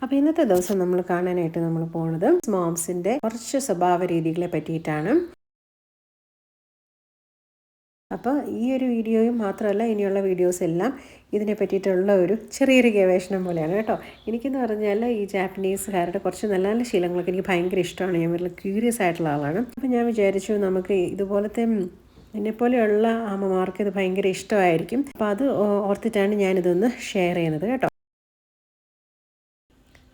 അപ്പോൾ ഇന്നത്തെ ദിവസം നമ്മൾ കാണാനായിട്ട് നമ്മൾ പോകുന്നത് മോംസിൻ്റെ കുറച്ച് സ്വഭാവ രീതികളെ പറ്റിയിട്ടാണ്. അപ്പോൾ ഈ ഒരു വീഡിയോയും മാത്രമല്ല ഇനിയുള്ള വീഡിയോസ് എല്ലാം ഇതിനെ പറ്റിയിട്ടുള്ള ഒരു ചെറിയൊരു ഗവേഷണം പോലെയാണ് കേട്ടോ. എനിക്കെന്ന് പറഞ്ഞാൽ ഈ ജാപ്പനീസുകാരുടെ കുറച്ച് നല്ല നല്ല ശീലങ്ങളൊക്കെ എനിക്ക് ഭയങ്കര ഇഷ്ടമാണ്. ഞാൻ വളരെ ക്യൂരിയസ് ആയിട്ടുള്ള ആളാണ്. അപ്പോൾ ഞാൻ വിചാരിച്ചു നമുക്ക് ഇതുപോലത്തെ എന്നെപ്പോലെയുള്ള അമ്മമാർക്ക് ഇത് ഭയങ്കര ഇഷ്ടമായിരിക്കും. അപ്പോൾ അത് ഓർത്തിട്ടാണ് ഞാനിതൊന്ന് ഷെയർ ചെയ്യുന്നത് കേട്ടോ.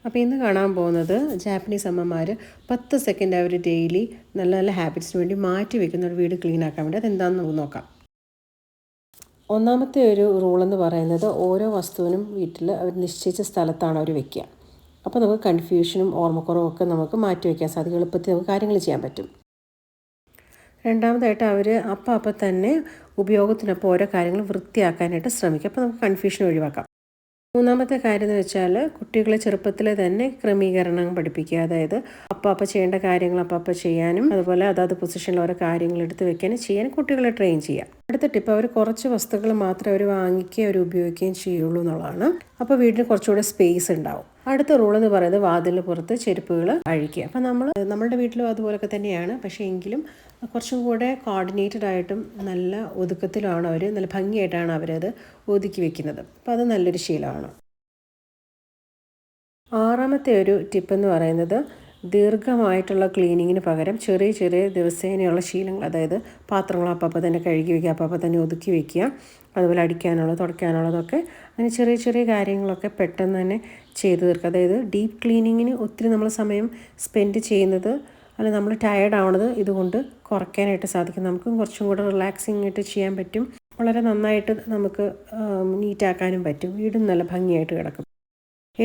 അപ്പോൾ ഇന്ന് കാണാൻ പോകുന്നത് ജാപ്പനീസ് അമ്മമാർ 10 സെക്കൻഡ് അവർ ഡെയിലി നല്ല നല്ല ഹാബിറ്റ്സിന് വേണ്ടി മാറ്റി വെക്കുന്ന ഒരു വീട് ക്ലീൻ ആക്കാൻ വേണ്ടി അതെന്താണെന്ന് നമുക്ക് നോക്കാം. ഒന്നാമത്തെ ഒരു റൂളെന്ന് പറയുന്നത് ഓരോ വസ്തുവിനും വീട്ടിൽ അവർ നിശ്ചയിച്ച സ്ഥലത്താണ് അവർ വെക്കുക. അപ്പോൾ നമുക്ക് കൺഫ്യൂഷനും ഓർമ്മക്കുറവും ഒക്കെ നമുക്ക് മാറ്റി വയ്ക്കാൻ സാധിക്കും. എളുപ്പത്തിൽ നമുക്ക് കാര്യങ്ങൾ ചെയ്യാൻ പറ്റും. രണ്ടാമതായിട്ട് അവർ അപ്പം തന്നെ ഉപയോഗത്തിനൊപ്പം ഓരോ കാര്യങ്ങൾ വൃത്തിയാക്കാനായിട്ട് ശ്രമിക്കും. അപ്പോൾ നമുക്ക് കൺഫ്യൂഷൻ ഒഴിവാക്കാം. മൂന്നാമത്തെ കാര്യം എന്ന് വെച്ചാൽ കുട്ടികളെ ചെറുപ്പത്തിലെ തന്നെ ക്രമീകരണം പഠിപ്പിക്കുക. അതായത് അപ്പം ചെയ്യേണ്ട കാര്യങ്ങൾ അപ്പം ചെയ്യാനും അതുപോലെ അതാത് പൊസിഷനിൽ ഓരോ കാര്യങ്ങൾ എടുത്ത് വെക്കാനും ചെയ്യാനും കുട്ടികളെ ട്രെയിൻ ചെയ്യുക. അടുത്ത ടിപ്പ്, അവർ കുറച്ച് വസ്തുക്കൾ മാത്രമേ അവർ വാങ്ങിക്കുകയും അവർ ഉപയോഗിക്കുകയും ചെയ്യുള്ളൂ എന്നുള്ളതാണ്. അപ്പോൾ വീടിന് കുറച്ചുകൂടെ സ്പേസ് ഉണ്ടാവും. അടുത്ത റൂൾ എന്ന് പറയുന്നത് വാതിലിന് പുറത്ത് ചെരുപ്പുകൾ അഴിക്കുക. അപ്പം നമ്മളുടെ വീട്ടിലും അതുപോലൊക്കെ തന്നെയാണ്. പക്ഷേ എങ്കിലും കുറച്ചും കൂടെ കോർഡിനേറ്റഡ് ആയിട്ടും നല്ല ഒതുക്കത്തിലാണ് അവർ, നല്ല ഭംഗിയായിട്ടാണ് അവരത് ഒതുക്കി വെക്കുന്നത്. അപ്പോൾ അത് നല്ലൊരു ശീലമാണ്. ആറാമത്തെ ഒരു ടിപ്പെന്ന് പറയുന്നത് ദീർഘമായിട്ടുള്ള ക്ലീനിങ്ങിന് പകരം ചെറിയ ചെറിയ ദിവസേനയുള്ള ശീലങ്ങൾ, അതായത് പാത്രങ്ങൾ അപ്പം തന്നെ കഴുകി വയ്ക്കുക, അപ്പം തന്നെ ഒതുക്കി വയ്ക്കുക, അതുപോലെ അടിക്കാനുള്ളത് തുടയ്ക്കാനുള്ളതൊക്കെ അങ്ങനെ ചെറിയ ചെറിയ കാര്യങ്ങളൊക്കെ പെട്ടെന്ന് തന്നെ ചെയ്തു തീർക്കുക. അതായത് ഡീപ്പ് ക്ലീനിങ്ങിന് ഒത്തിരി നമ്മൾ സമയം സ്പെൻഡ് ചെയ്യുന്നത് അല്ല നമ്മൾ ടയേർഡ് ആവണത് ഇതുകൊണ്ട് കുറയ്ക്കാനായിട്ട് സാധിക്കും. നമുക്കും കുറച്ചും കൂടെ റിലാക്സിങ് ആയിട്ട് ചെയ്യാൻ പറ്റും. വളരെ നന്നായിട്ട് നമുക്ക് നീറ്റാക്കാനും പറ്റും. വീടും നല്ല ഭംഗിയായിട്ട് കിടക്കും.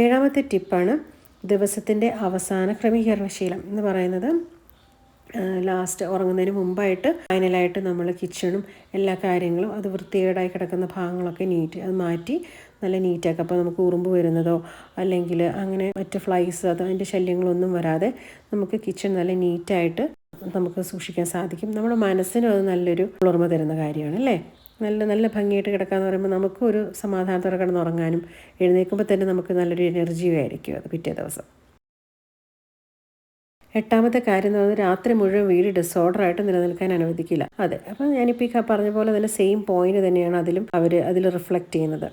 ഏഴാമത്തെ ടിപ്പാണ് ദിവസത്തിൻ്റെ അവസാന ക്രമീകരണശീലം എന്ന് പറയുന്നത്. ലാസ്റ്റ് ഉറങ്ങുന്നതിന് മുമ്പായിട്ട് ഫൈനലായിട്ട് നമ്മൾ കിച്ചണും എല്ലാ കാര്യങ്ങളും അത് വൃത്തികേടായി കിടക്കുന്ന ഭാഗങ്ങളൊക്കെ അത് മാറ്റി നല്ല നീറ്റാക്കുക. അപ്പോൾ നമുക്ക് ഉറുമ്പ് വരുന്നതോ അല്ലെങ്കിൽ അങ്ങനെ മറ്റ് ഫ്ലൈസ് അതിൻ്റെ ശല്യങ്ങളൊന്നും വരാതെ നമുക്ക് കിച്ചൺ നല്ല നീറ്റായിട്ട് നമുക്ക് സൂക്ഷിക്കാൻ സാധിക്കും. നമ്മുടെ മനസ്സിനും അത് നല്ലൊരു ഉണർവ് തരുന്ന കാര്യമാണ് അല്ലേ. നല്ല ഭംഗിയായിട്ട് കിടക്കാമെന്ന് പറയുമ്പോൾ നമുക്കും ഒരു സമാധാനത്തോടെ കിടന്നുറങ്ങാനും എഴുന്നേൽക്കുമ്പോൾ തന്നെ നമുക്ക് നല്ലൊരു എനർജിയും ആയിരിക്കും അത് പിറ്റേ ദിവസം. എട്ടാമത്തെ കാര്യം എന്ന് പറയുന്നത് രാത്രി മുഴുവൻ വീട് ഡിസോർഡറായിട്ട് നിലനിൽക്കാൻ അനുവദിക്കില്ല. അതെ, അപ്പം ഞാനിപ്പോൾ ഈ പറഞ്ഞ പോലെ തന്നെ സെയിം പോയിന്റ് തന്നെയാണ് അതിൽ റിഫ്ലക്റ്റ് ചെയ്യുന്നത്.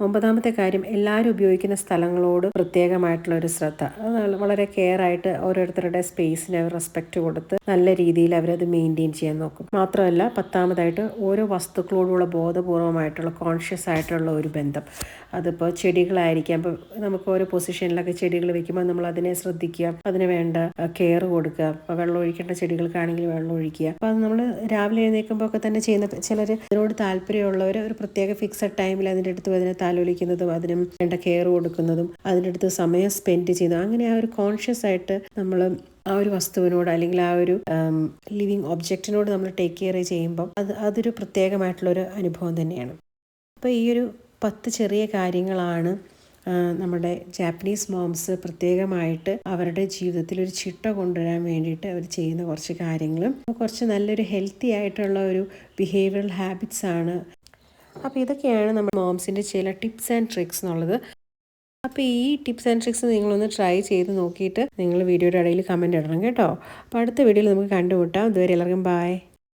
ഒമ്പതാമത്തെ കാര്യം, എല്ലാവരും ഉപയോഗിക്കുന്ന സ്ഥലങ്ങളോട് പ്രത്യേകമായിട്ടുള്ള ഒരു ശ്രദ്ധ. അത് വളരെ കെയർ ആയിട്ട് ഓരോരുത്തരുടെ സ്പേസിന് അവർ റെസ്പെക്റ്റ് കൊടുത്ത് നല്ല രീതിയിൽ അവരത് മെയിൻറ്റെയിൻ ചെയ്യാൻ നോക്കും. മാത്രമല്ല പത്താമതായിട്ട് ഓരോ വസ്തുക്കളോടുള്ള ബോധപൂർവമായിട്ടുള്ള കോൺഷ്യസ് ആയിട്ടുള്ള ഒരു ബന്ധം. അതിപ്പോൾ ചെടികളായിരിക്കാം. ഇപ്പോൾ നമുക്ക് ഓരോ പൊസിഷനിലൊക്കെ ചെടികൾ വെക്കുമ്പോൾ നമ്മൾ അതിനെ ശ്രദ്ധിക്കുക, അതിന് വേണ്ട കെയർ കൊടുക്കുക. അപ്പോൾ വെള്ളം ഒഴിക്കേണ്ട ചെടികൾക്കാണെങ്കിൽ വെള്ളം ഒഴിക്കുക. അപ്പോൾ അത് നമ്മൾ രാവിലെ എഴുന്നേൽക്കുമ്പോൾ ഒക്കെ തന്നെ ചെയ്യുന്ന ചിലർ അതിനോട് താല്പര്യമുള്ളവർ ഒരു പ്രത്യേക ഫിക്സഡ് ടൈമിൽ അതിൻ്റെ അടുത്ത് അതിനെ താലോലിക്കുന്നതും അതിനും വേണ്ട കെയർ കൊടുക്കുന്നതും അതിൻ്റെ അടുത്ത് സമയം സ്പെൻഡ് ചെയ്യുന്നതും, അങ്ങനെ ആ ഒരു കോൺഷ്യസ് ആയിട്ട് നമ്മൾ ആ ഒരു വസ്തുവിനോട് അല്ലെങ്കിൽ ആ ഒരു ലിവിങ് ഒബ്ജക്റ്റിനോട് നമ്മൾ ടേക്ക് കെയർ ചെയ്യുമ്പം അതൊരു പ്രത്യേകമായിട്ടുള്ളൊരു അനുഭവം തന്നെയാണ്. അപ്പോൾ ഈ ഒരു 10 ചെറിയ കാര്യങ്ങളാണ് നമ്മുടെ ജാപ്പനീസ് മോംസ് പ്രത്യേകമായിട്ട് അവരുടെ ജീവിതത്തിൽ ഒരു ചിട്ട കൊണ്ടുവരാൻ വേണ്ടിയിട്ട് അവർ ചെയ്യുന്ന കുറച്ച് കാര്യങ്ങളും കുറച്ച് നല്ലൊരു ഹെൽത്തി ആയിട്ടുള്ള ഒരു ബിഹേവിയറൽ ഹാബിറ്റ്സ് ആണ്. അപ്പോൾ ഇതൊക്കെയാണ് നമ്മുടെ മോംസിൻ്റെ ചില ടിപ്സ് ആൻഡ് ട്രിക്സ് എന്നുള്ളത്. അപ്പോൾ ഈ ടിപ്സ് ആൻഡ് ട്രിക്സ് നിങ്ങളൊന്ന് ട്രൈ ചെയ്ത് നോക്കിയിട്ട് നിങ്ങൾ വീഡിയോയുടെ ഇടയിൽ കമൻറ്റ് ഇടണം കേട്ടോ. അപ്പോൾ അടുത്ത വീഡിയോയിൽ നമുക്ക് കണ്ടുമുട്ടാം. ഇതുവരെ എല്ലാവർക്കും ബൈ.